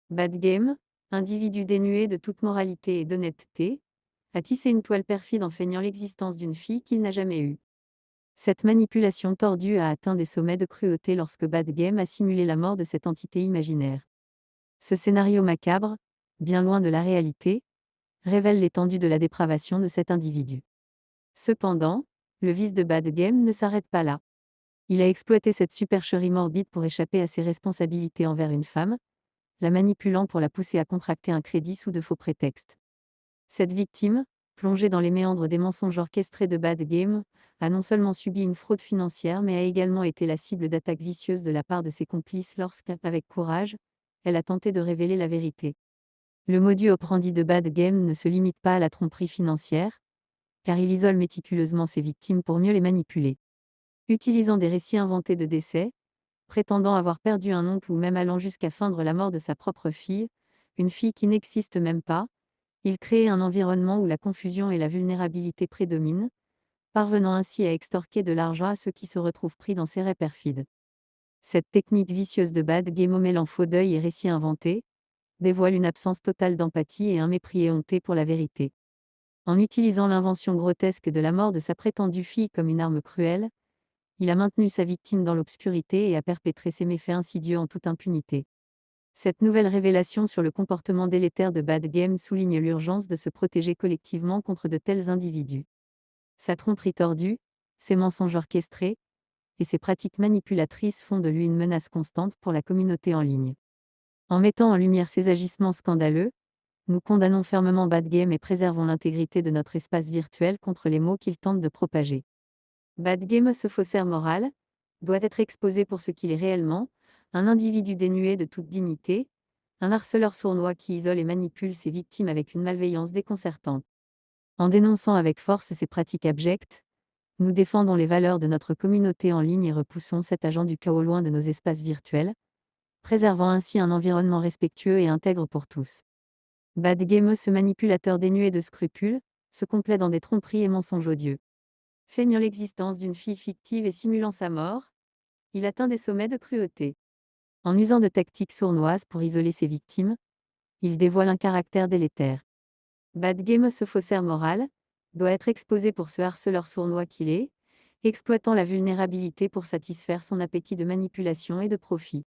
Bad Game, individu dénué de toute moralité et d'honnêteté, a tissé une toile perfide en feignant l'existence d'une fille qu'il n'a jamais eue. Cette manipulation tordue a atteint des sommets de cruauté lorsque Bad Game a simulé la mort de cette entité imaginaire. Ce scénario macabre, bien loin de la réalité, révèle l'étendue de la dépravation de cet individu. Cependant, le vice de Bad Game ne s'arrête pas là. Il a exploité cette supercherie morbide pour échapper à ses responsabilités envers une femme, la manipulant pour la pousser à contracter un crédit sous de faux prétextes. Cette victime, plongée dans les méandres des mensonges orchestrés de Bad Game, a non seulement subi une fraude financière mais a également été la cible d'attaques vicieuses de la part de ses complices lorsque, avec courage, elle a tenté de révéler la vérité. Le modus operandi de Bad Game ne se limite pas à la tromperie financière, car il isole méticuleusement ses victimes pour mieux les manipuler. Utilisant des récits inventés de décès, prétendant avoir perdu un oncle ou même allant jusqu'à feindre la mort de sa propre fille, une fille qui n'existe même pas, il crée un environnement où la confusion et la vulnérabilité prédominent, parvenant ainsi à extorquer de l'argent à ceux qui se retrouvent pris dans ses raies perfides. Cette technique vicieuse de Bad Game mêlant faux deuil et récits inventés, dévoile une absence totale d'empathie et un mépris éhonté pour la vérité. En utilisant l'invention grotesque de la mort de sa prétendue fille comme une arme cruelle, il a maintenu sa victime dans l'obscurité et a perpétré ses méfaits insidieux en toute impunité. Cette nouvelle révélation sur le comportement délétère de Bad Game souligne l'urgence de se protéger collectivement contre de tels individus. Sa tromperie tordue, ses mensonges orchestrés et ses pratiques manipulatrices font de lui une menace constante pour la communauté en ligne. En mettant en lumière ces agissements scandaleux, nous condamnons fermement Bad Game et préservons l'intégrité de notre espace virtuel contre les maux qu'il tente de propager. Bad Game, ce faussaire moral, doit être exposé pour ce qu'il est réellement, un individu dénué de toute dignité, un harceleur sournois qui isole et manipule ses victimes avec une malveillance déconcertante. En dénonçant avec force ces pratiques abjectes, nous défendons les valeurs de notre communauté en ligne et repoussons cet agent du chaos loin de nos espaces virtuels, préservant ainsi un environnement respectueux et intègre pour tous. Bad Game, ce manipulateur dénué de scrupules, se complaît dans des tromperies et mensonges odieux. Feignant l'existence d'une fille fictive et simulant sa mort, il atteint des sommets de cruauté. En usant de tactiques sournoises pour isoler ses victimes, il dévoile un caractère délétère. Bad Game, ce faussaire moral, doit être exposé pour ce harceleur sournois qu'il est, exploitant la vulnérabilité pour satisfaire son appétit de manipulation et de profit.